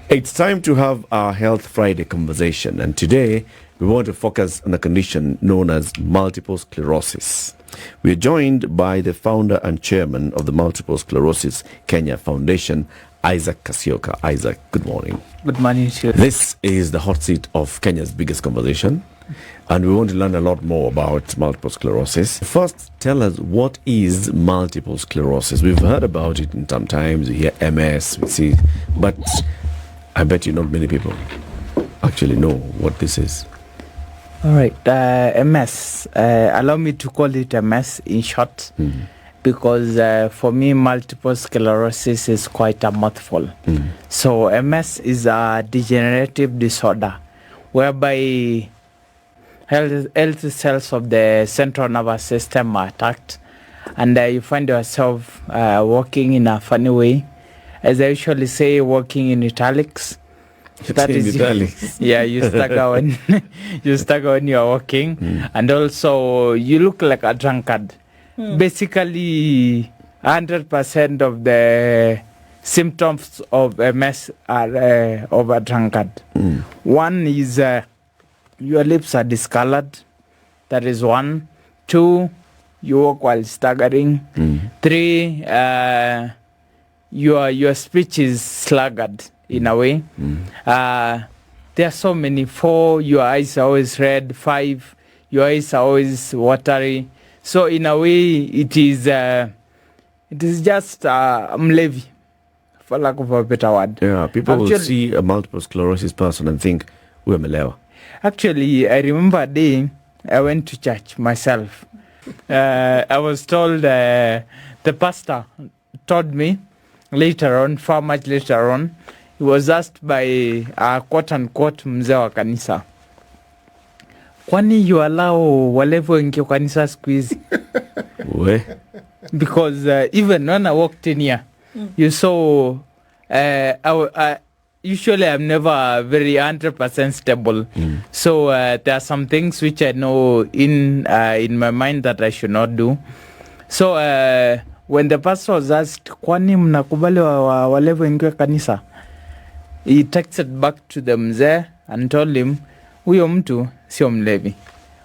It's time to have our Health Friday conversation, and today we want to focus on a condition known as multiple sclerosis. We are joined by the founder and chairman of the Multiple Sclerosis Kenya Foundation, Isaac Kasioka. Isaac, good morning. Good morning to you. This is the hot seat of Kenya's biggest conversation, and we want to learn a lot more about multiple sclerosis. First, tell us, what is multiple sclerosis? We've heard about it in sometimes, we hear MS, we see, but I bet you not many people actually know what this is. All right, MS. Allow me to call it MS in short, because for me, multiple sclerosis is quite a mouthful. So MS is a degenerative disorder whereby healthy cells of the central nervous system are attacked, and you find yourself walking in a funny way. As I usually say, walking in italics. That is italics. Yeah, you stagger when you stagger when you are walking, and also you look like a drunkard. Basically, 100% of the symptoms of MS are of a drunkard. One is your lips are discolored. That is one. Two, you walk while staggering. Three, your speech is sluggard in a way. There are so many. 4, your eyes are always red. 5, your eyes are always watery. So in a way, it is just mlevi, for lack of a better word. Yeah, people will see a multiple sclerosis person and think, we're melewa. Actually, I remember a day I went to church myself. I was told, the pastor told me later on, far much later on, he was asked by a quote-unquote mzee wa kanisa, kwani you allow walevo wengi wa kanisa siku hizi? Because even when I walked in here, you saw, usually I'm never very 100% stable. So there are some things which I know in my mind that I should not do. So when the pastor was asked, kwani mnakubali walevo wengi wa kanisa? He texted back to the mzee and told him, huyo mtu sio mlevi.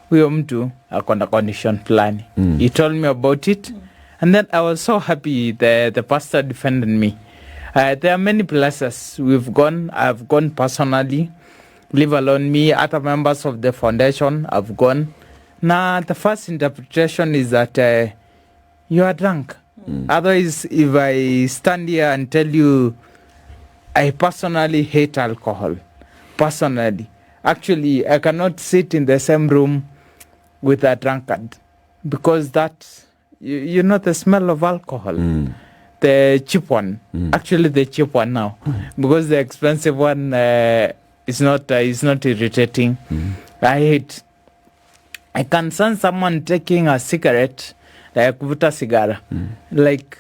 Huyo mtu akonda condition fulani. He told me about it, and then I was so happy the pastor defended me. There are many places we've gone. I've gone personally, leave alone me. Other members of the foundation have gone. Now, the first interpretation is that you are drunk. Otherwise, if I stand here and tell you, I personally hate alcohol. Personally. Actually, I cannot sit in the same room with a drunkard, because that, you know the smell of alcohol. The cheap one. Actually, the cheap one now. Because the expensive one is not irritating. I hate. I can sense someone taking a cigarette, like kuvuta cigara, like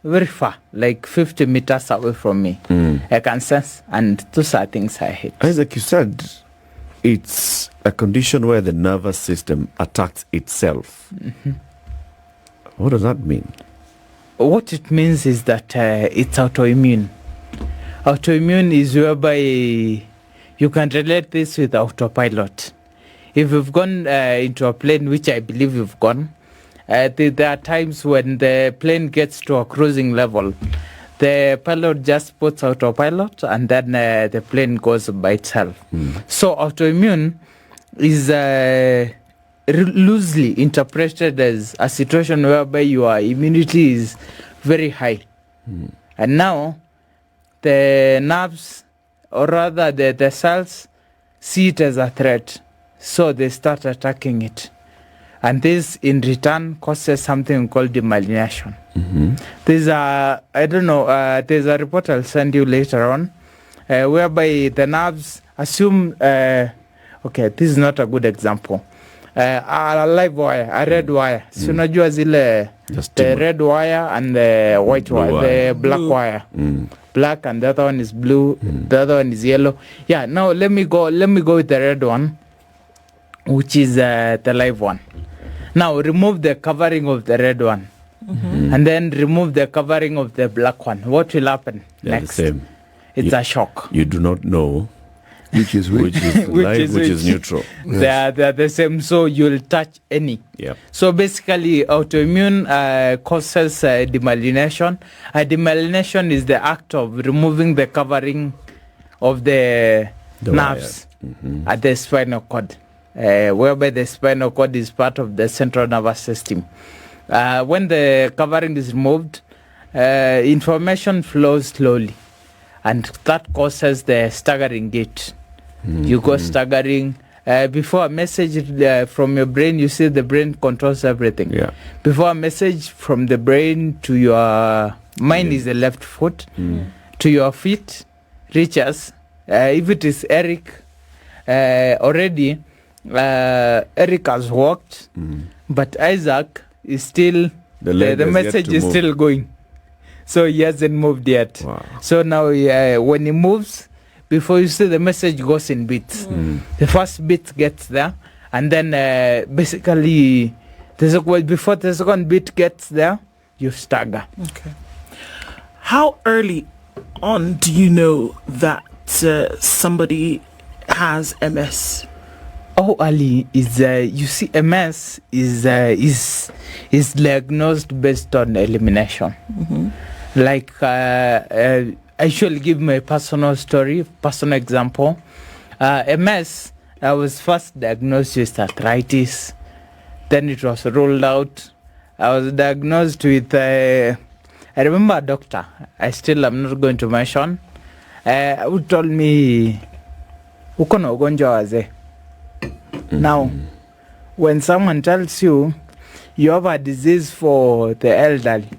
very far, like 50 meters away from me. I can sense, and those are things I hate. Isaac, you said it's a condition where the nervous system attacks itself. What does that mean? What it means is that it's autoimmune. Autoimmune is whereby you can relate this with autopilot. If you've gone into a plane, which I believe you've gone, there are times when the plane gets to a cruising level, the pilot just puts autopilot, and then the plane goes by itself. So autoimmune is loosely interpreted as a situation whereby your immunity is very high. And now the nerves, or rather the cells, see it as a threat. So they start attacking it. And this, in return, causes something called demyelination. There's a report I'll send you later on, whereby the nerves assume, okay, this is not a good example. A live wire, a red wire. So unajua zile, the red wire and the white wire, the black wire. Black, and the other one is blue, the other one is yellow. Yeah, now let me go with the red one, which is the live one. Now remove the covering of the red one, and then remove the covering of the black one. What will happen next? The same. It's a shock. You do not know Which is which is live, which is neutral. They're the same, so you'll touch any. Yeah. So basically, autoimmune causes demyelination. Demyelination is the act of removing the covering of the nerves at the spinal cord, whereby the spinal cord is part of the central nervous system. When the covering is removed, information flows slowly, and that causes the staggering gait. You go staggering. Before a message from your brain, you see the brain controls everything. Yeah. Before a message from the brain to your mind is the left foot, to your feet reaches. If it is Eric, already Eric has walked, but Isaac is still, the message is still going. So he hasn't moved yet. Wow. So now when he moves, before you see the message goes in bits. The first bit gets there, and then basically before the second bit gets there, you stagger. Okay. How early on do you know that somebody has MS? How early is you see MS is diagnosed based on elimination. Like I shall give my personal story, personal example. MS, I was first diagnosed with arthritis. Then it was rolled out. I was diagnosed with, I remember a doctor, I'm not going to mention, who told me, uko na ugonjwa wazee. Now, when someone tells you you have a disease for the elderly,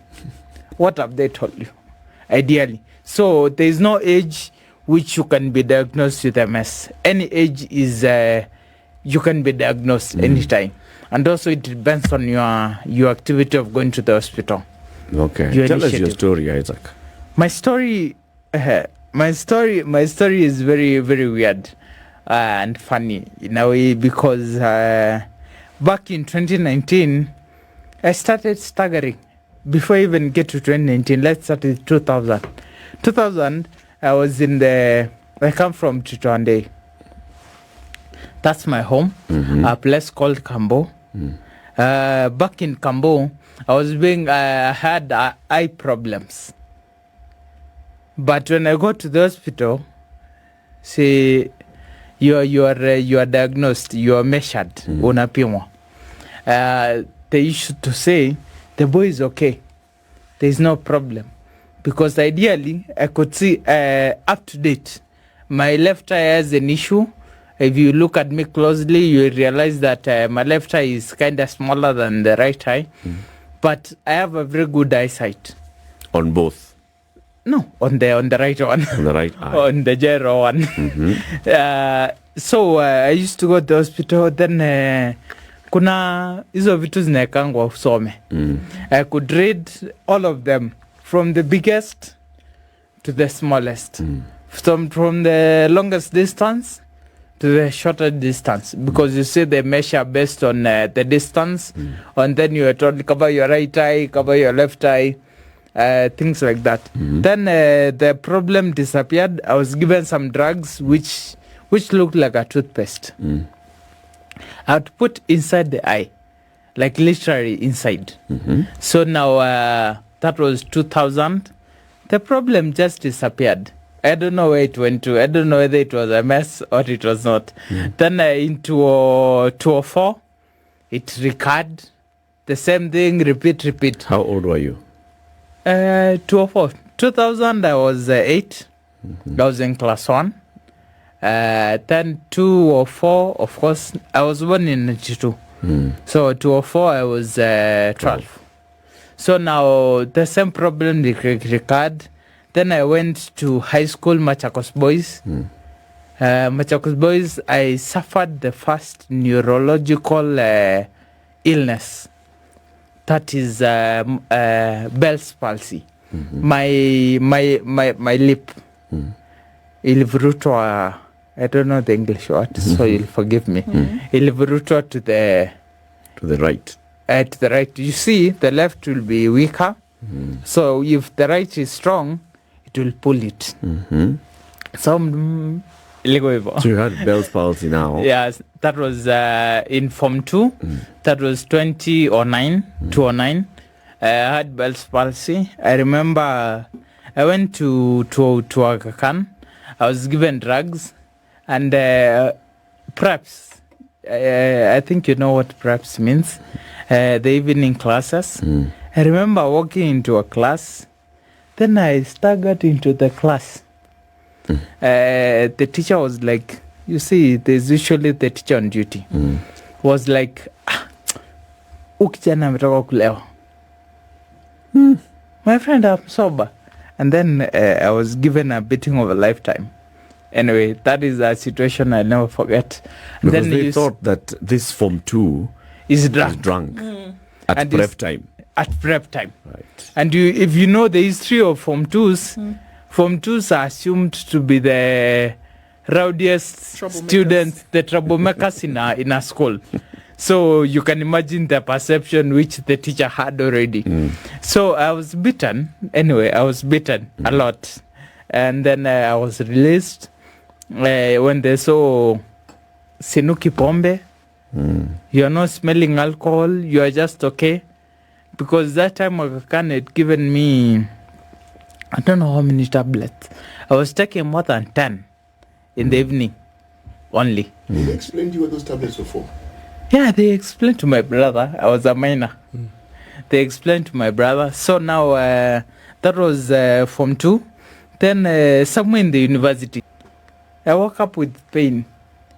what have they told you? Ideally. So there is no age which you can be diagnosed with MS. Any age is you can be diagnosed anytime, and also it depends on your activity of going to the hospital. Okay. Tell us your story, Isaac. My story is very, very weird and funny in a way, because back in 2019 I started staggering. Before I even get to 2019, let's start with 2000. 2000, I was I come from Chitwande. That's my home, a place called Kambo. Back in Kambo, I had eye problems. But when I go to the hospital, say, you are diagnosed, you are measured, unapimwa. They used to say, the boy is okay. There is no problem. Because ideally, I could see up to date. My left eye has an issue. If you look at me closely, you realize that my left eye is kind of smaller than the right eye. But I have a very good eyesight. On both? No, on the right one. On the right eye. On the gyro one. So I used to go to the hospital. Then kuna hizo vitu zinaekangwa usome. I could read all of them, from the biggest to the smallest, from the longest distance to the shorter distance, because you see they measure based on the distance, and then you are told cover your right eye, cover your left eye, things like that. Then the problem disappeared. I was given some drugs which looked like a toothpaste. I had to put inside the eye, like literally inside. So now that was 2000. The problem just disappeared. I don't know where it went to. I don't know whether it was a mess or it was not. Then in 2004, it recurred. The same thing, repeat. How old were you? 2004. 2000, I was 8. I was in class 1. Then 204, of course, I was born in 92. So 204, I was 12. So now the same problem recurred. Then I went to high school, Machakos Boys. Machakos Boys, I suffered the first neurological illness. That is Bell's palsy. My lip. Ilivurutwa, I don't know the English word, so you'll forgive me. Ilivurutwa to the right. To the right. You see, the left will be weaker. So if the right is strong, it will pull it. Some iligo hivyo. So you had Bell's palsy now. Yes, that was in Form 2. That was 2009, 2009. I had Bell's palsy. I remember I went to Aga Khan. I was given drugs and preps. I think you know what preps means. The evening classes. I remember walking into a class. Then I staggered into the class. The teacher was like, you see, there's usually the teacher on duty. Was like, ukijana ametoka kulewa. My friend, I'm sober. And then I was given a beating of a lifetime. Anyway, that is a situation I'll never forget. And Because then they thought that this Form 2 is was drunk. drunk at And prep is- time. At prep time. Right. And if you know the history of Form 2s, Form 2s are assumed to be the rowdiest Troublemakers. students, the troublemakers in a school. So you can imagine the perception which the teacher had already. So I was beaten. Anyway, I was beaten a lot. And then I was released. When they saw Sinuki Pombe, you're not smelling alcohol, you are just okay. Because that time Aga Khan had given me, I don't know how many tablets. I was taking more than 10 in the evening only. Did they explain to you what those tablets were for? Yeah, they explained to my brother. I was a minor. They explained to my brother. So now that was Form 2. Then somewhere in the university, I woke up with pain.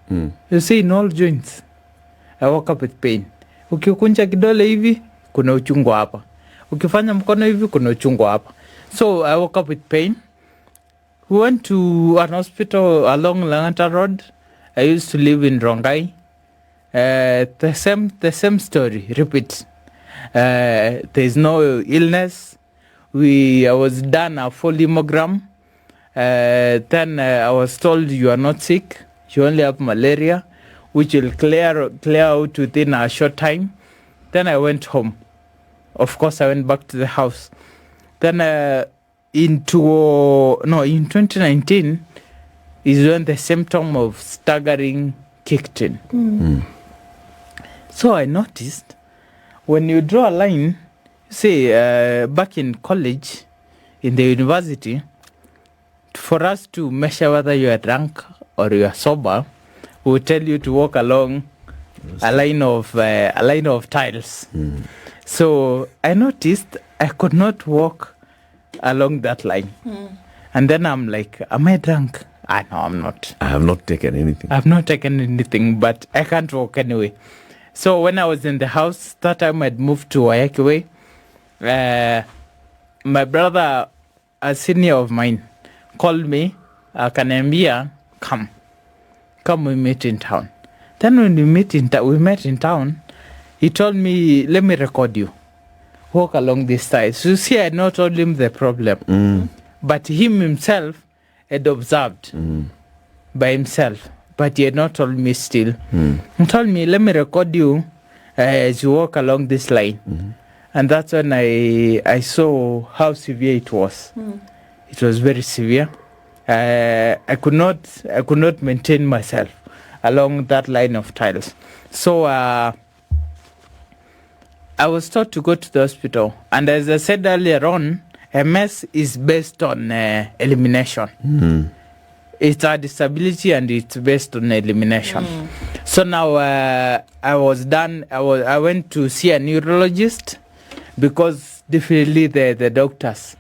You see, in all joints, I woke up with pain. Ukikunja kidole hivi, kuna uchungu hapa. Ukifanya mkono hivi, kuna uchungu hapa. So I woke up with pain. We went to an hospital along Langata Road. I used to live in Rongai. The same story, repeat. There's no illness. I was done a full hemogram. Then I was told you are not sick. You only have malaria, which will clear out within a short time. Then I went home. Of course, I went back to the house. Then in 2019 is when the symptom of staggering kicked in. So I noticed when you draw a line, say back in college, in the university, for us to measure whether you are drunk or you are sober, we will tell you to walk along a line of tiles. So I noticed I could not walk along that line. And then I'm like, am I drunk? No, I'm not. I have not taken anything. I've not taken anything, but I can't walk anyway. So when I was in the house, that time I'd moved to Wayakiwe. My brother, a senior of mine, called me, akaniambia, come we meet in town. Then when we met in town, he told me, let me record you. Walk along this side. So you see, I had not told him the problem. But him himself had observed by himself. But he had not told me still. He told me, let me record you as you walk along this line. And that's when I saw how severe it was. It was very severe. I could not maintain myself along that line of tiles. So I was taught to go to the hospital. And as I said earlier on, MS is based on elimination. It's a disability and it's based on elimination. So now I went to see a neurologist because definitely the doctors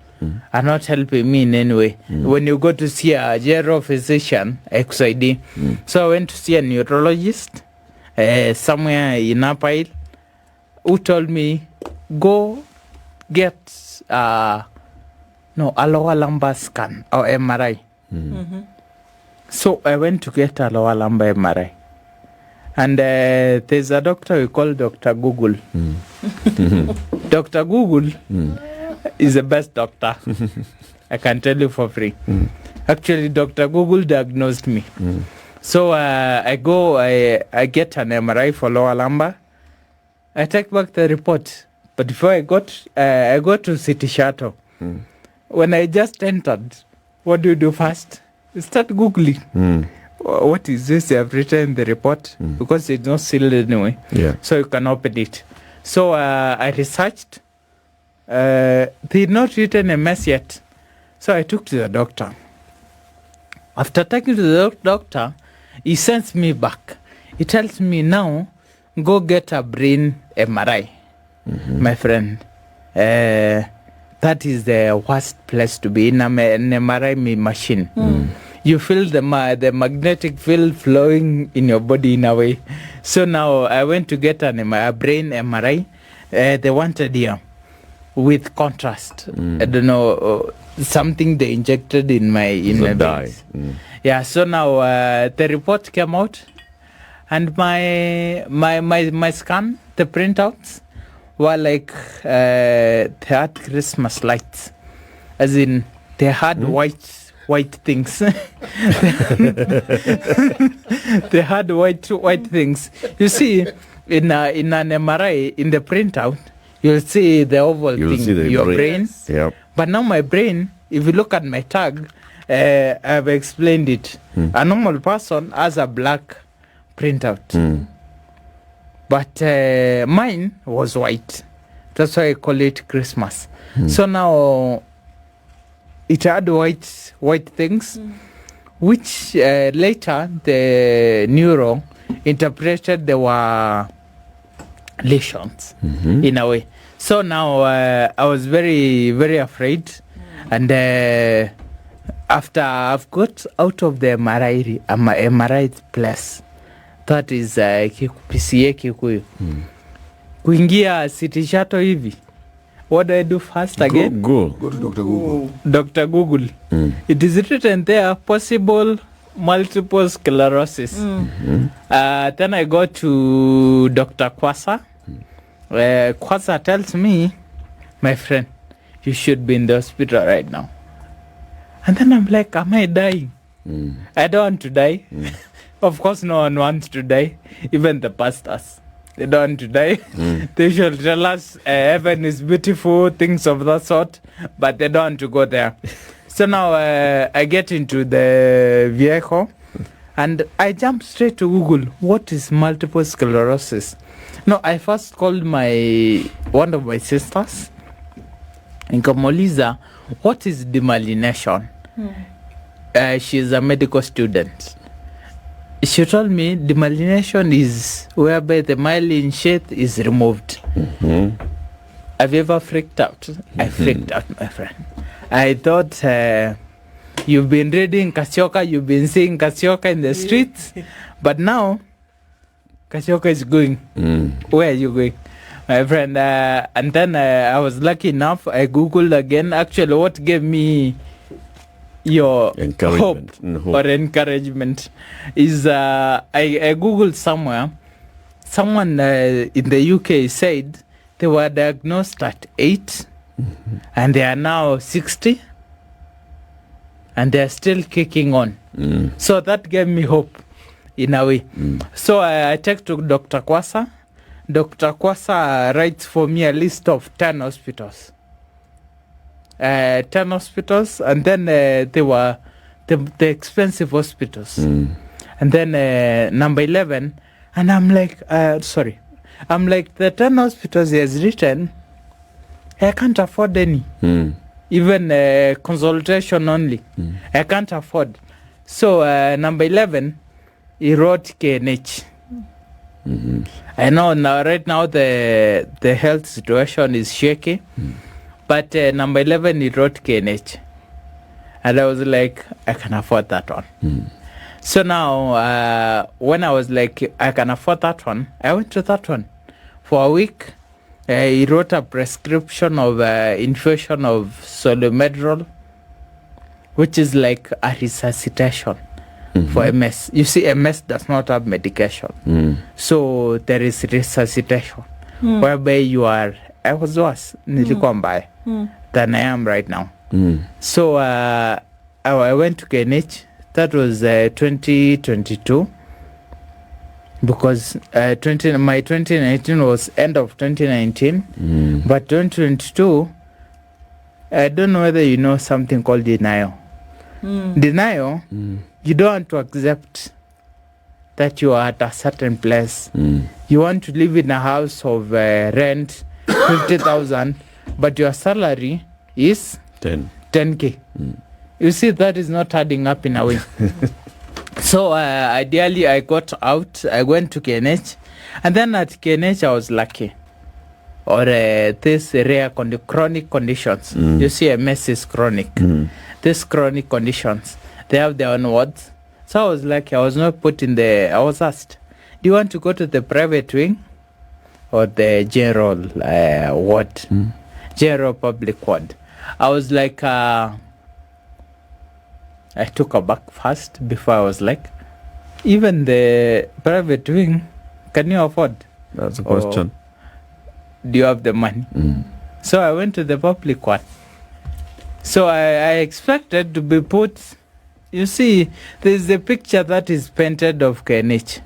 are not helping me in any way. When you go to see a general physician, XID. So I went to see a neurologist somewhere in Apail who told me, go get a lower lumbar scan or MRI. So I went to get a lower lumbar MRI. And there's a doctor we call Dr. Google. Dr. Google is the best doctor. I can tell you for free. Actually, Dr. Google diagnosed me. So I get an MRI for lower lumbar. I take back the report. But before I go to City Shuttle. When I just entered, what do you do first? start Googling. What is this? I've written in the report because it's not sealed anyway. Yeah. So you can open it. So I researched. They had not written a mess yet. So I took to the doctor. After taking to the doctor, he sends me back. He tells me now, go get a brain MRI, my friend. That is the worst place to be in an MRI machine. You feel the magnetic field flowing in your body in a way. So now I went to get a brain MRI. They wanted here with contrast. I don't know, something they injected in my veins. Yeah. So now the report came out, and my scan, the printouts were like they had Christmas lights, as in they had white things. They had white things. You see, in an MRI, in the printout, you'll see the oval thing, your brain. Yep. But now my brain, if you look at my tag, I've explained it. A normal person has a black printout. But mine was white. That's why I call it Christmas. So now it had white things, which later the neuro interpreted they were lesions in a way. So now I was very, very afraid. And after I've got out of the MRI place, that is PCA Kikuyu. Kuingia City Shuttle hivi. What do I do first again? Go to Dr. Google. Dr. Google. It is written there, possible multiple sclerosis. Then I go to Dr. Kwasa. Kwasa tells me, my friend, you should be in the hospital right now. And then I'm like, am I dying? I don't want to die. Of course, no one wants to die. Even the pastors. They don't want to die. They should tell us heaven is beautiful, things of that sort. But they don't want to go there. So now I get into the vehicle. And I jump straight to Google. What is multiple sclerosis? No, I first called one of my sisters. In Kamoliza, what is demyelination? She's a medical student. She told me demyelination is whereby the myelin sheath is removed. Have you ever freaked out? I freaked out, my friend. I thought you've been reading Kasioka, you've been seeing Kasioka in the streets, but now Kasioka is going. Where are you going? My friend, and then I was lucky enough, I Googled again. Actually, what gave me your hope or encouragement is I Googled somewhere. Someone in the UK said they were diagnosed at 8 and they are now 60 and they are still kicking on. So that gave me hope in a way. So I take to Dr. Kwasa. Dr. Kwasa writes for me a list of 10 hospitals. 10 hospitals, and then they were the expensive hospitals. And then number 11, and I'm like, I'm like, the 10 hospitals he has written, I can't afford any. Even consultation only. I can't afford. So number 11, he wrote KNH. I know now, right now the health situation is shaky. But number 11, he wrote KNH. And I was like, I can afford that one. So now, when I was like, I can afford that one, I went to that one. For a week, he wrote a prescription of infusion of solomedrol, which is like a resuscitation for MS. You see, MS does not have medication. So there is resuscitation, whereby you are, I was worse, nilikuwa mbaya than I am right now. So I went to KNH. That was 2022, because my 2019 was end of 2019, but 2022, I don't know whether you know something called denial. Denial, you don't want to accept that you are at a certain place. You want to live in a house of rent 50,000, but your salary is 10K. You see, that is not adding up in a way. So ideally, I got out. I went to KNH, and then at KNH, I was lucky. Or this rare chronic conditions. You see, MS is chronic. These chronic conditions, they have their own wards. So I was lucky. I was not put in I was asked, do you want to go to the private wing or the general ward? General public ward. I was like, I took a back first before I was like, even the private wing, can you afford? That's a question. Do you have the money? So I went to the public one. So I expected to be put. You see, there's a picture that is painted of KNH.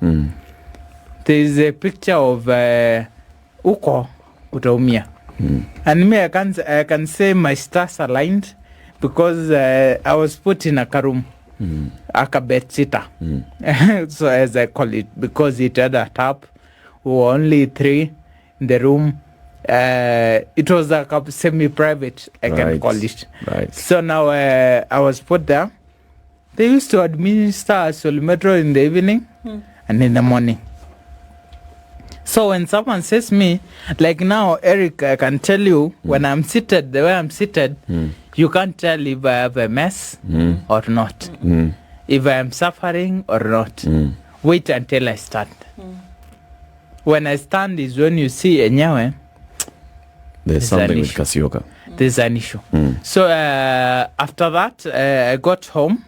There's a picture of Uko utaumia. And me, I can say my stars aligned because I was put in a room, a bed sitter. So as I call it, because it had a tap, we were only 3 in the room. It was like a semi-private, I can call it. So now I was put there. They used to administer Solimetro in the evening and in the morning. So when someone says me, like now, Eric, I can tell you, when I'm seated, the way I'm seated, you can't tell if I have a mess or not. If I am suffering or not. Wait until I stand. When I stand is when you see enyewe, there's something with Kasioka. There's an issue. So after that, I got home.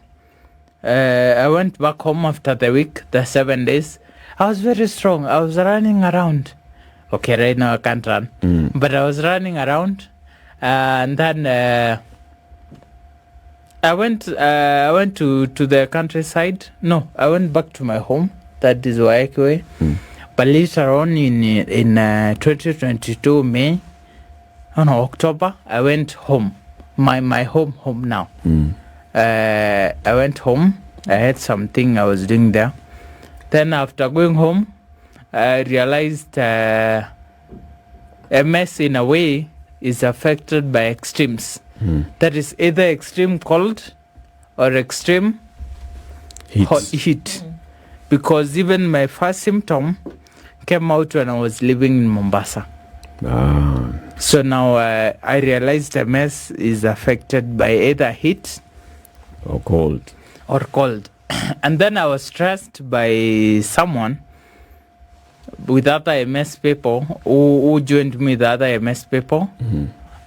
I went back home after the week, the 7 days. I was very strong. I was running around. Okay, right now I can't run. But I was running around. And then I went to the countryside. No, I went back to my home. That is Waikwe. But later on in 2022 May, October, I went home. My home now. I went home. I had something I was doing there. Then after going home, I realized MS in a way is affected by extremes. That is either extreme cold or extreme heat. Because even my first symptom came out when I was living in Mombasa. So now I realized MS is affected by either heat or cold. And then I was stressed by someone with other MS people who joined me, the other MS people.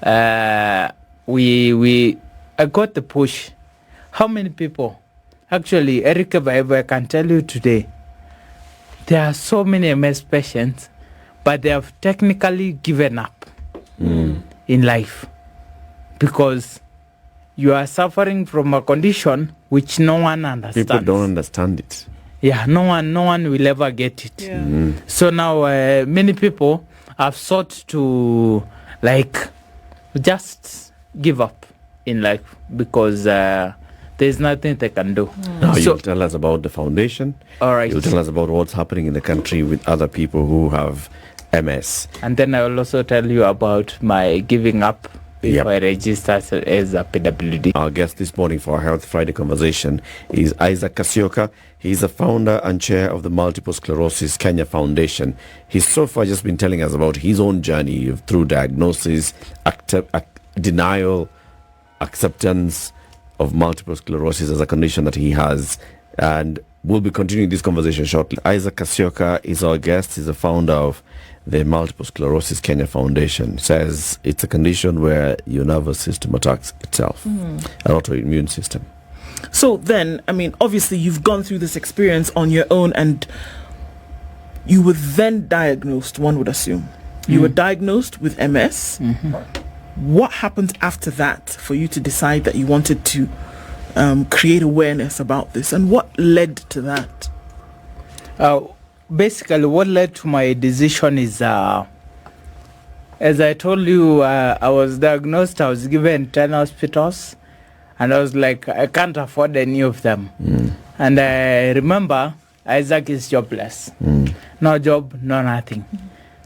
I got the push. How many people? Actually, Eric, I can tell you today, there are so many MS patients, but they have technically given up in life because you are suffering from a condition which no one understands. People don't understand it. Yeah, no one will ever get it. Yeah. So now many people have sought to just give up in life because there's nothing they can do. Now you'll tell us about the foundation. All right. You'll tell us about what's happening in the country with other people who have MS. And then I will also tell you about my giving up before I register as a PWD. Our guest this morning for our Health Friday conversation is Isaac Kasioka. He's the founder and chair of the Multiple Sclerosis Kenya Foundation. He's so far just been telling us about his own journey through diagnosis, denial, acceptance of multiple sclerosis as a condition that he has. And we'll be continuing this conversation shortly. Isaac Kasioka is our guest. He's the founder of the Multiple Sclerosis Kenya Foundation. Says it's a condition where your nervous system attacks itself, an autoimmune system. So then, I mean, obviously you've gone through this experience on your own and you were then diagnosed, one would assume. You were diagnosed with MS. What happened after that for you to decide that you wanted to create awareness about this, and what led to that? Basically, what led to my decision is, as I told you, I was diagnosed, I was given 10 hospitals, And I was like, I can't afford any of them. And I remember Isaac is jobless. No job, no nothing.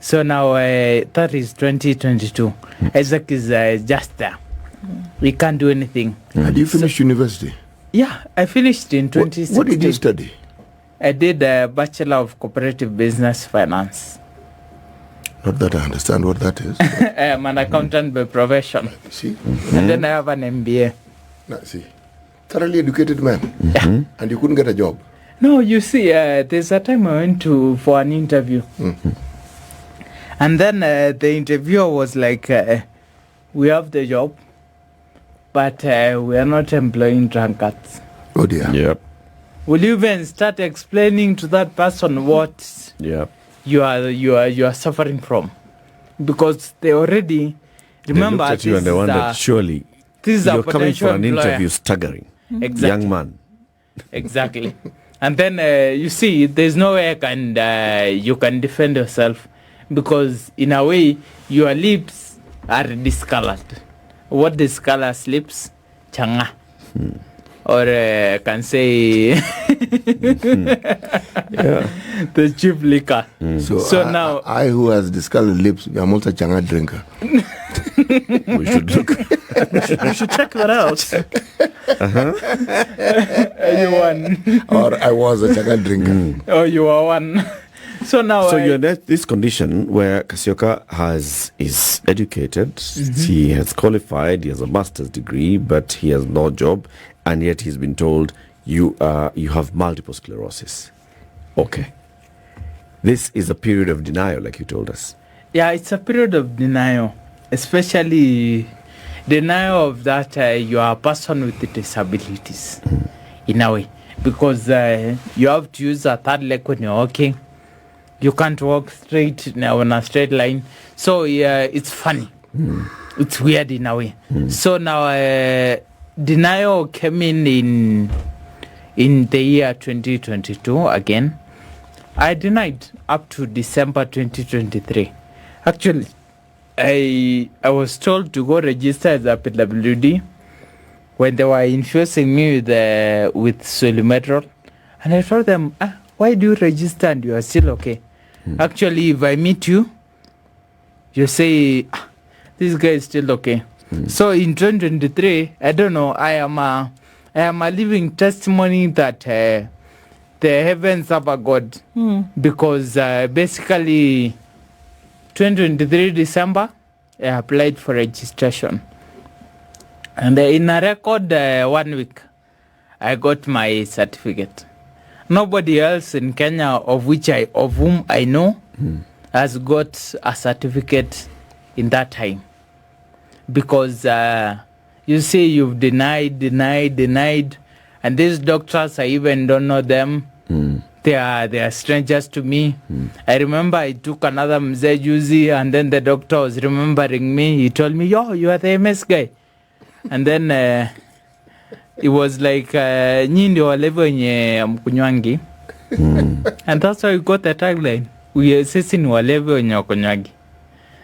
So now that is 2022. Isaac is just there. We can't do anything. Had you finished university? Yeah, I finished in 2016. What did you study? I did a Bachelor of Cooperative Business Finance. Not that I understand what that is. I'm an accountant by profession. See? And then I have an MBA. Now, see. Thoroughly educated man. And you couldn't get a job. No, you see, there's a time I went for an interview. And then the interviewer was like, we have the job, but we are not employing drunkards. Oh dear. Yep. Will you even start explaining to that person what Yep. you are suffering from? Because they already remember They looked at you and they wondered, surely this is a you're coming for potential an employer. interview staggering. Exactly. Young man. Exactly. And then you see, there's no way you can defend yourself, because in a way your lips are discolored. What discolors lips? Changa. Or I can say the cheap liquor. So now I who has discolored lips, I'm also a changa drinker. We should look. You should check that out. you won. Or I was a changa drinker. Oh, you are one. So now So you're in this condition where Kasioka is educated, he has qualified, he has a master's degree, but he has no job, and yet he's been told you have multiple sclerosis. Okay. This is a period of denial, like you told us. Yeah, it's a period of denial, especially denial of that you are a person with disabilities, in a way, because you have to use a third leg when you're walking. You can't walk straight on a straight line. So it's funny. It's weird in a way. So now denial came in the year 2022 again. I denied up to December 2023. Actually, I was told to go register as a PWD when they were infusing me with Solimetrol. And I told them, why do you register and you are still okay? Actually, if I meet you, you say, this guy is still okay. So in 2023, I don't know, I am a living testimony that the heavens have a God. Because basically, 2023 December, I applied for registration. And in a record 1 week, I got my certificate. Nobody else in Kenya of whom I know has got a certificate in that time. Because you see, you've denied, and these doctors, I even don't know them. They are strangers to me. I remember I took another mzee juzi, and then the doctor was remembering me. He told me, yo, you are the MS guy. And then it was like nyi ndio walevi wenye mkunywangi. And that's why we got the tagline, sisi ni walevi wenye wakunywangi.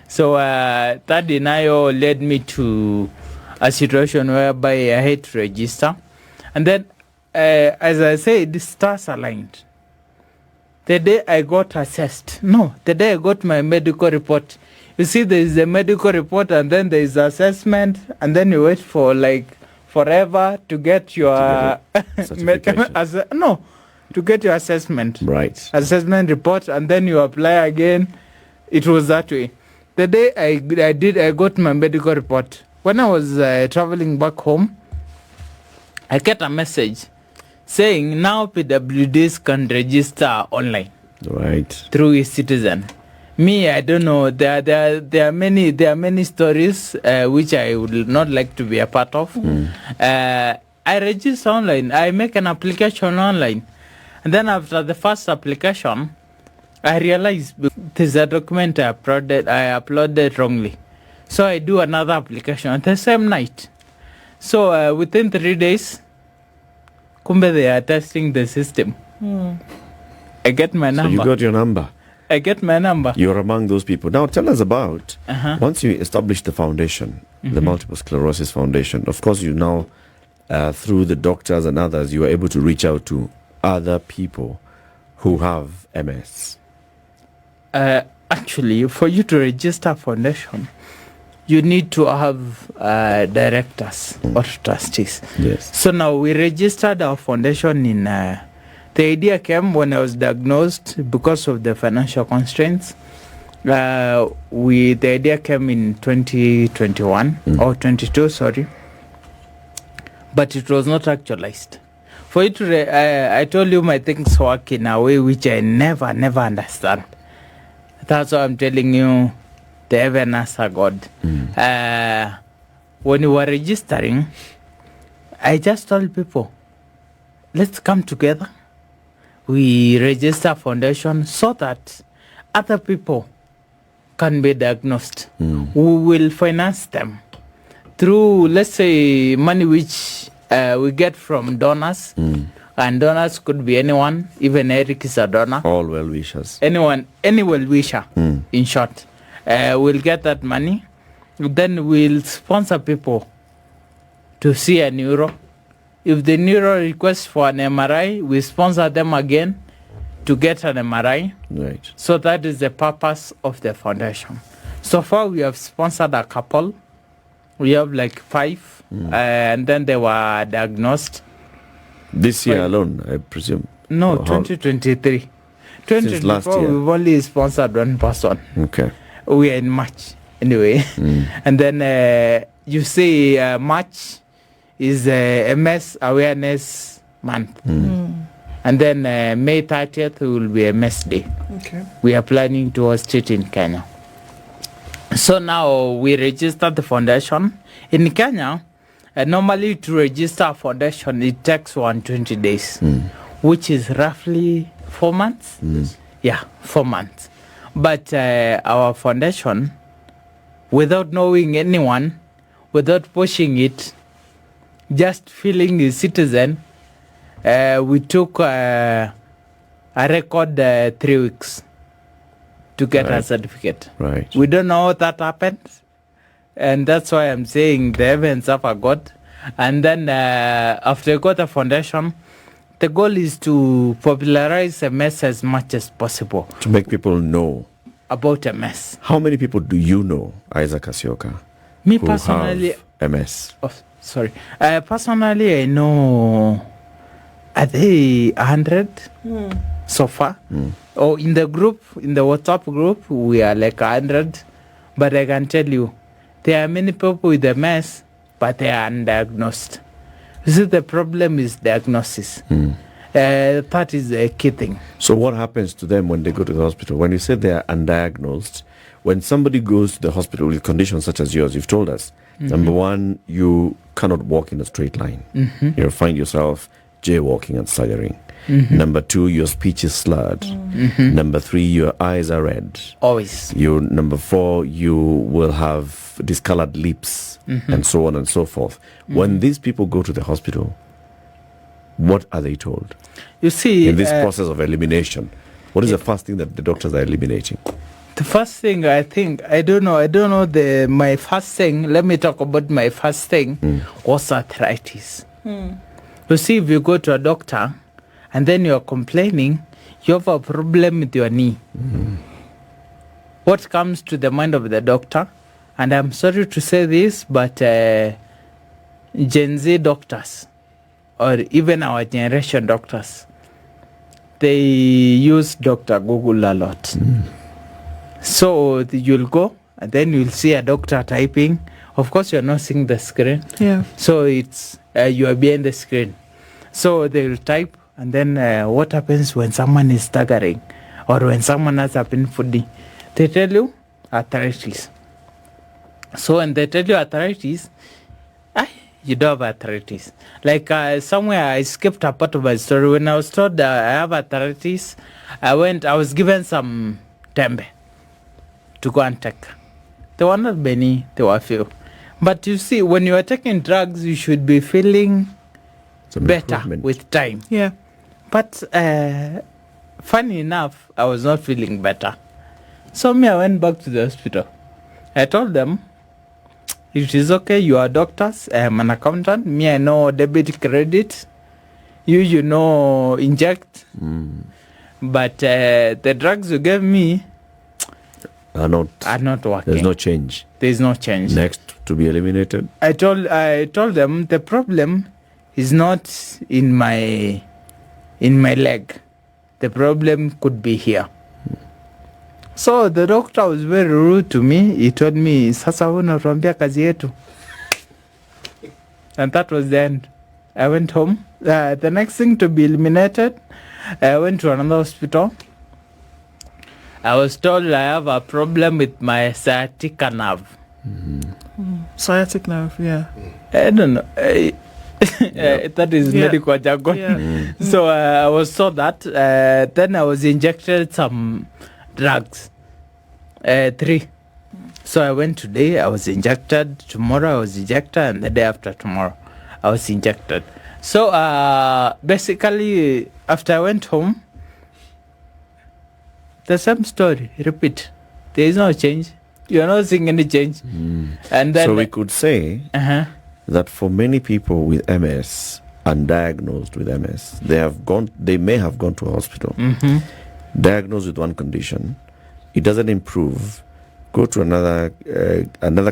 So that denial led me to a situation whereby I had to register. And then as I said, the stars aligned. The day I got the day I got my medical report. You see, there is a medical report, and then there is assessment, and then you wait for like forever to get your certification. To get your assessment. Right. Assessment report, and then you apply again. It was that way. The day I got my medical report. When I was traveling back home, I get a message saying now PWDs can register online. Right. Through eCitizen. Me, I don't know. There are many stories which I would not like to be a part of. I register online. I make an application online, and then after the first application, I realized there's a document I uploaded wrongly. So I do another application the same night. So within 3 days, kumbe they are testing the system. I get my number. So you got your number. I get my number. You're among those people. Now tell us about, once you establish the foundation, the Multiple Sclerosis Foundation, of course you now through the doctors and others, you were able to reach out to other people who have MS? Actually, for you to register a foundation, you need to have directors or trustees. Yes. So now we registered our foundation in... the idea came when I was diagnosed because of the financial constraints. The idea came in 2021 or 22, sorry. But it was not actualized. For it to... I told you my things work in a way which I never understand. That's why I'm telling you, the heaven answer God. When we were registering, I just told people, let's come together. We register foundation so that other people can be diagnosed. We will finance them through, let's say, money which we get from donors. And donors could be anyone, even Eric is a donor. All well-wishers. Anyone, any well-wisher, in short. We'll get that money. Then we'll sponsor people to see a neuro. If the neuro requests for an MRI, we sponsor them again to get an MRI. Right. So that is the purpose of the foundation. So far, we have sponsored a couple. We have like 5, and then they were diagnosed. This year alone, I presume? No, 2023. 2024, we've only sponsored one person. Okay. We are in March, anyway. And then you see March is MS Awareness Month. And then May 30th will be MS Day. Okay. We are planning to host it in Kenya. So now we registered the foundation. In Kenya, normally to register a foundation, it takes 120 days, which is roughly 4 months. Yeah, 4 months. But our foundation, without knowing anyone, without pushing it, just feeling a citizen, we took a record 3 weeks to get a certificate. Right. We don't know how that happened. And that's why I'm saying the heavens have a God. And then after you got a foundation, the goal is to popularize MS as much as possible. To make people know about MS. How many people do you know, Isaac Asioka, Me who personally... have MS? Oh, sorry. Personally, I know, are they 100 so far? Or in the group, in the WhatsApp group, we are like 100. But I can tell you, there are many people with MS, but they are undiagnosed. You see, the problem is diagnosis. That is a key thing. So what happens to them when they go to the hospital? When you say they are undiagnosed, when somebody goes to the hospital with conditions such as yours, you've told us, number one, you cannot walk in a straight line. You'll find yourself jaywalking and staggering. Number two, your speech is slurred. Number three, your eyes are red. Always. Number four, you will have discolored lips, and so on and so forth. When these people go to the hospital, what are they told? You see, in this process of elimination, what is the first thing that the doctors are eliminating? The first thing, I think, I don't know my first thing. Let me talk about my first thing was arthritis. You see, if you go to a doctor and then you're complaining, you have a problem with your knee. What comes to the mind of the doctor, and I'm sorry to say this, but Gen Z doctors, or even our generation doctors, they use Dr. Google a lot. So you'll go, and then you'll see a doctor typing. Of course, you're not seeing the screen. Yeah. So it's you are behind the screen. So they'll type, and then what happens when someone is staggering or when someone has a painful knee? They tell you arthritis. So when they tell you arthritis, you don't have arthritis. Like somewhere I skipped a part of my story. When I was told I have arthritis, I was given some tembe to go and take. There were not many, there were few. But you see, when you are taking drugs, you should be feeling better with time. Yeah. But funny enough, I was not feeling better. So I went back to the hospital. I told them, It is okay. You are doctors. I am an accountant. Me, I know debit, credit. You know inject. But the drugs you gave me Are not working. There's no change. There is no change. Next to be eliminated. I told them the problem is not in my leg. The problem could be here. So the doctor was very rude to me. He told me, "Sasa unatuambia kazi yetu." And that was the end. I went home. The next thing to be eliminated, I went to another hospital. I was told I have a problem with my sciatic nerve. Sciatic nerve, yeah. I don't know. That is medical jargon. Yeah. So I was told that. Then I was injected some drugs. 3. So I went today, I was injected. Tomorrow I was injected, and the day after tomorrow I was injected. So basically, after I went home, the same story, repeat. There is no change. You are not seeing any change. And then So we could say that for many people with MS, undiagnosed with MS, they may have gone to a hospital, diagnosed with one condition, it doesn't improve, go to another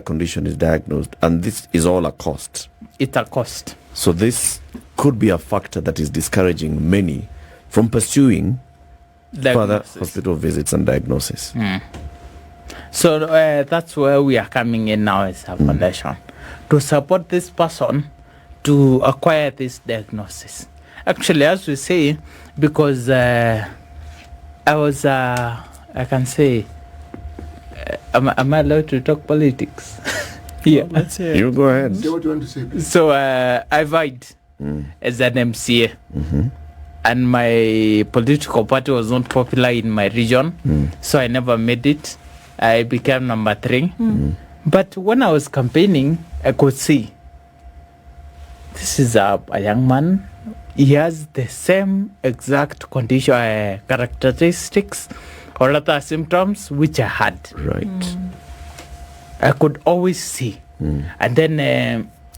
condition is diagnosed, and this is all a cost. It's a cost. So this could be a factor that is discouraging many from pursuing further hospital visits and diagnosis. So that's where we are coming in now as a foundation to support this person to acquire this diagnosis. Actually, as we say, because I was, I can say, am I allowed to talk politics? Yeah. Let's hear it. You go ahead. Say what you want to say, please. So I vied as an MCA. And my political party was not popular in my region, so I never made it. I became number 3. But when I was campaigning, I could see this is a young man. He has the same exact condition, characteristics, or other symptoms which I had. Right. I could always see. And then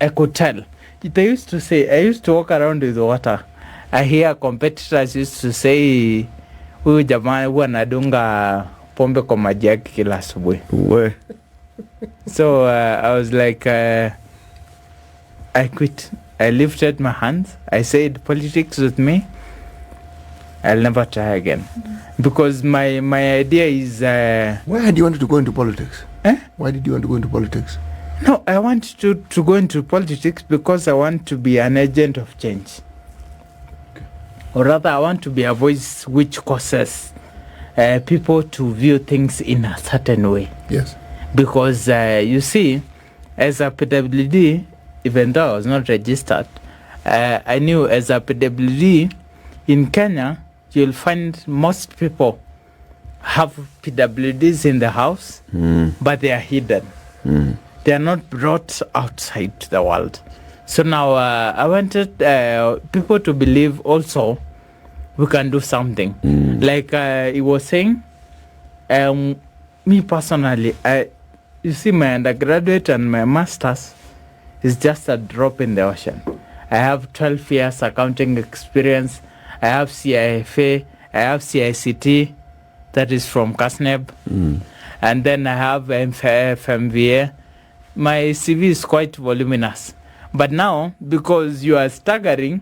I could tell. They used to say, I used to walk around with water. I hear competitors used to say, huyu jamaa huwa anadunga pombe kwa maji yake kila asubuhi. Where? So I was like, I quit. I lifted my hands. I said, politics with me, I'll never try again. Because my idea is... Why had you wanted to go into politics? Eh? Why did you want to go into politics? No, I want to go into politics because I want to be an agent of change. Or rather, I want to be a voice which causes people to view things in a certain way. Yes. Because you see, as a PWD, even though I was not registered, I knew as a PWD in Kenya, you'll find most people have PWDs in the house, but they are hidden. They are not brought outside to the world. So now I wanted people to believe also we can do something. Like he was saying, me personally, you see my undergraduate and my master's is just a drop in the ocean. I have 12 years accounting experience. I have CIFA. I have CICT, that is from CASNEB. And then I have FMVA. My CV is quite voluminous. But now, because you are staggering,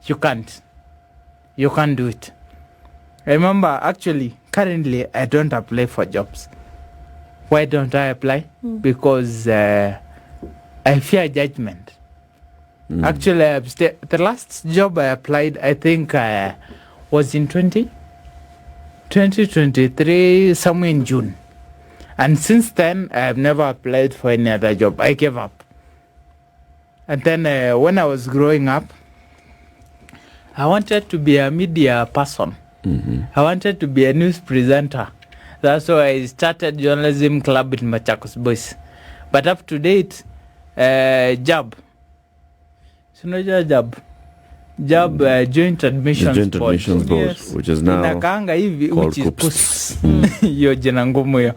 you can't. You can't do it. Remember, actually, currently, I don't apply for jobs. Why don't I apply? Because I fear judgment. Actually, the last job I applied, I think, was in 2023, somewhere in June. And since then, I have never applied for any other job. I gave up. And then when I was growing up, I wanted to be a media person. I wanted to be a news presenter. That's why I started journalism club in Machakos Boys. But up to date, job. So no job. joint The admissions Joint board. Admissions Board, Yes. which is now Inakaanga hivi called which is COOPS. COOPS. Hiyo jina ngumu hiyo.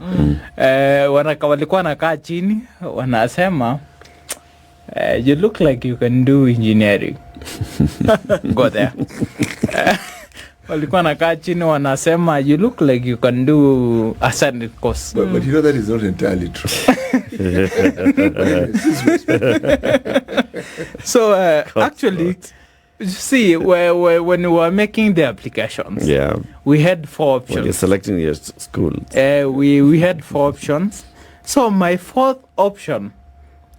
Walikuwa wanakaa chini wanasema you look like you can do engineering. Go there. Walikuwa wanakaa chini wanasema you look like you can do a certain course. But you know that is not entirely true. So actually, you see, when we were making the applications, Yeah. we had 4 When you're options. selecting your school. We had 4 options. So my 4th option,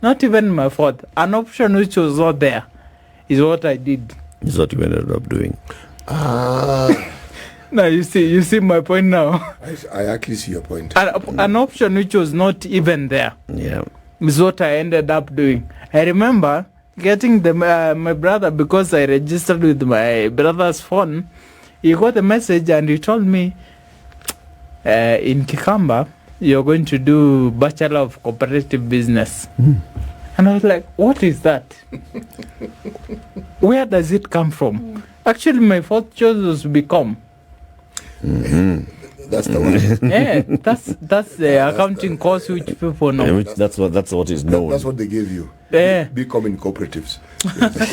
not even my 4th, an option which was not there, is what I did. Is what you ended up doing. Now you see my point now. I actually see your point. An option which was not even there Yeah. is what I ended up doing. I remember getting my brother, because I registered with my brother's phone. He got a message and he told me, in Kikamba, you're going to do Bachelor of Cooperative Business. And I was like, what is that? Where does it come from? Actually, my 4th choice was become. That's the one. Yeah, that's the accounting course which people And know. which, that's what is known. That's what they gave you. Yeah. Becoming cooperatives.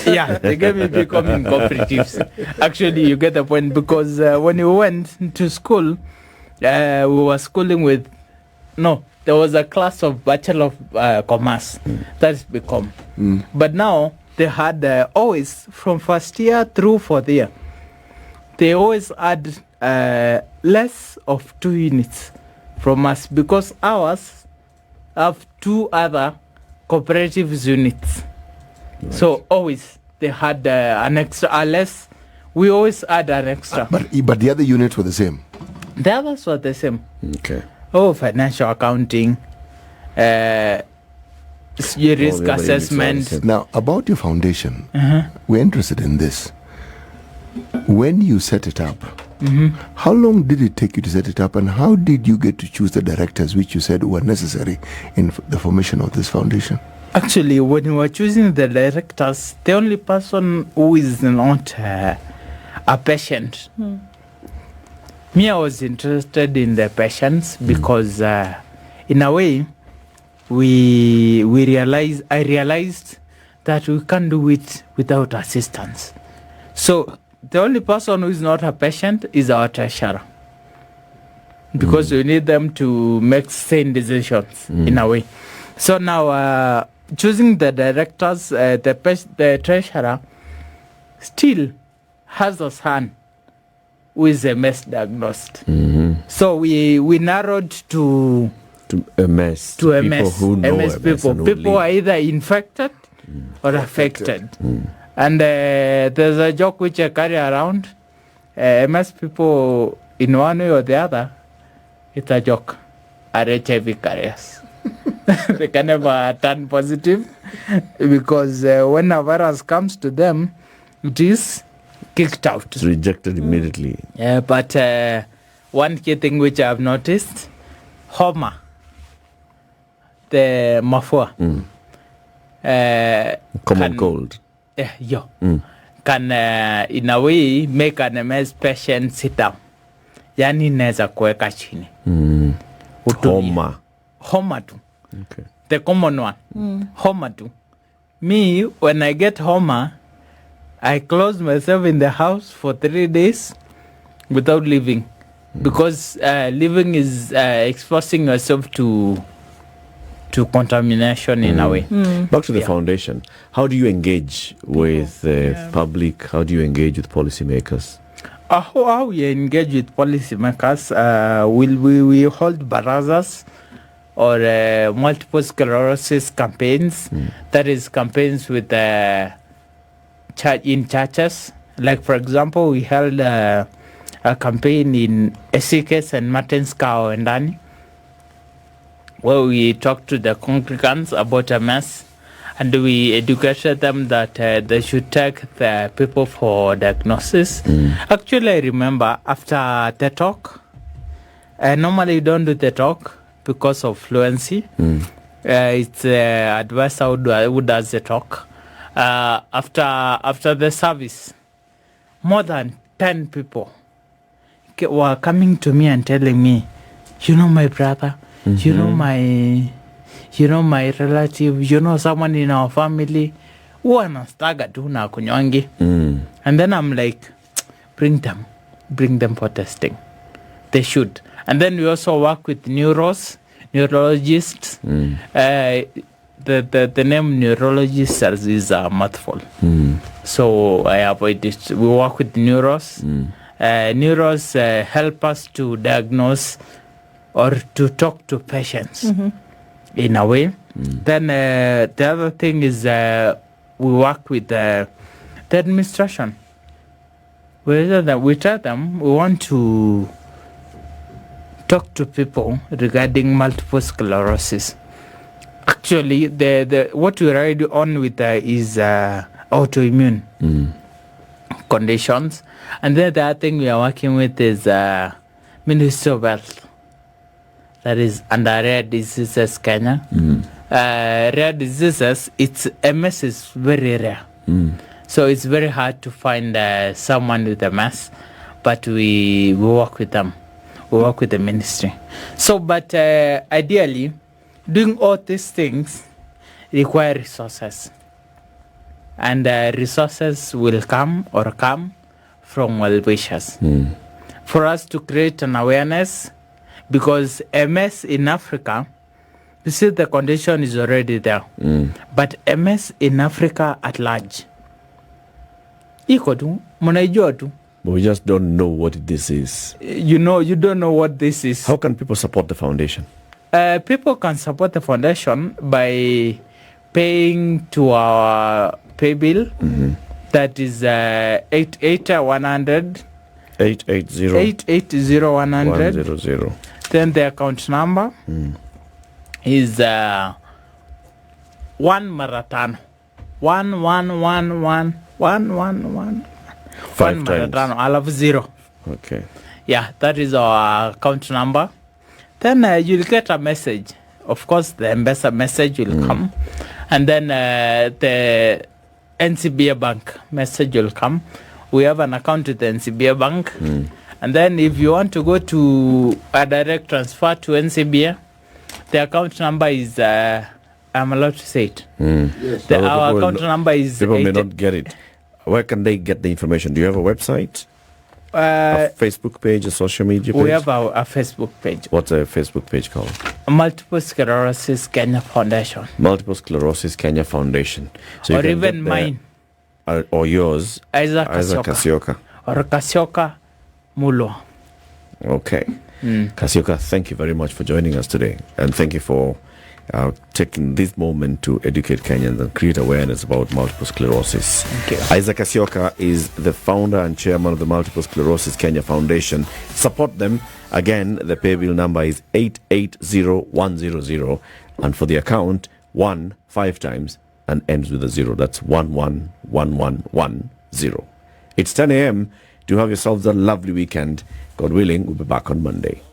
Yeah, they gave me becoming cooperatives. Actually, you get the point, because when we went to school, we were schooling with, there was a class of Bachelor of Commerce. That's become. But now they had always from 1st year through 4th year, they always add less of 2 units from us, because ours have 2 other cooperatives units. Right. So always they had an extra, less. We always add an extra. But the other units were the same. The others were the same. Okay. Financial accounting, your risk the other assessment. units are the Now, about your foundation, we're interested in this. When you set it up, how long did it take you to set it up, and how did you get to choose the directors which you said were necessary in the formation of this foundation? Actually, when we were choosing the directors, the only person who is not a patient, me, I was interested in the patients because, in a way, I realized that we can't do it without assistance. So the only person who is not a patient is our treasurer, because we need them to make sane decisions in a way. So now, choosing the directors, the treasurer still has a son who is MS diagnosed. So we narrowed to MS. to people MS. who know MS people. and People live. are either infected or affected. And there's a joke which I carry around. MS people, in one way or the other, it's a joke, are HIV carriers. They can never turn positive, because when a virus comes to them, it is kicked out. It's rejected immediately. But one key thing which I've noticed, homa, the mafua, Common can- cold. can in a way make an MS patient sit down. Yani inaweza kuweka chini. Utumie. Homa tu. Okay. The common one. Homa tu. Me, when I get homa, I close myself in the house for 3 days without leaving. Because living is exposing yourself to contamination in a way. Back to the Yeah. foundation. How do you engage with the public? How do you engage with policymakers? How we engage with policymakers, we hold barazas or multiple sclerosis campaigns. That is campaigns with in churches. Like, for example, we held a campaign in Esikes and Martin's Cow and Dani, where we talked to the congregants about MS, and we educated them that they should take the people for diagnosis. Actually, I remember after the talk, normally you don't do the talk because of fluency. It's advisor who does the talk. After the service, more than 10 people were coming to me and telling me, you know my brother, you know my relative, you know someone in our family who anastaga tu na kunywangi. And then I'm like, bring them for testing. They should. And then we also work with neurologists. The name neurologist is a mouthful. So I avoid it. We work with neuros. Neuros help us to diagnose or to talk to patients in a way. Then the other thing is we work with the administration. We tell them we want to talk to people regarding multiple sclerosis. Actually, the what we ride on with is autoimmune conditions. And then the other thing we are working with is Ministry of Health. That is under rare diseases, Kenya. Rare diseases, MS is very rare. So it's very hard to find someone with MS, but we work with them. We work with the ministry. So, but ideally, doing all these things require resources. And resources will come from well-wishers. For us to create an awareness, because MS in Africa, you see the condition is already there. But MS in Africa at large, iko tu, munaijua tu. But we just don't know what this is. You don't know what this is. How can people support the foundation? People can support the foundation by paying to our pay bill. That is 880-100. 880-100. Then the account number is 1 maratano. 1111111. 5 times. I love 0. Okay. Yeah, that is our account number. Then you'll get a message. Of course, the ambassador message will come. And then the NCBA Bank message will come. We have an account with the NCBA Bank. And then if you want to go to a direct transfer to NCBA, the account number is, I'm allowed to say it. Yes. Our account number is... People may not get it. Where can they get the information? Do you have a website? A Facebook page, a social media page? We have a Facebook page. What's a Facebook page called? Multiple Sclerosis Kenya Foundation. Multiple Sclerosis Kenya Foundation. So or even mine. Or yours. Isaac Kasioka. Or Kasioka Mulo. Okay. Kasioka, thank you very much for joining us today. And thank you for taking this moment to educate Kenyans and create awareness about multiple sclerosis. Thank you. Isaac Kasioka is the founder and chairman of the Multiple Sclerosis Kenya Foundation. Support them. Again, the pay bill number is 880100. And for the account, 1 5 times and ends with a 0. That's 111110. It's 10 a.m. Do have yourselves a lovely weekend. God willing, we'll be back on Monday.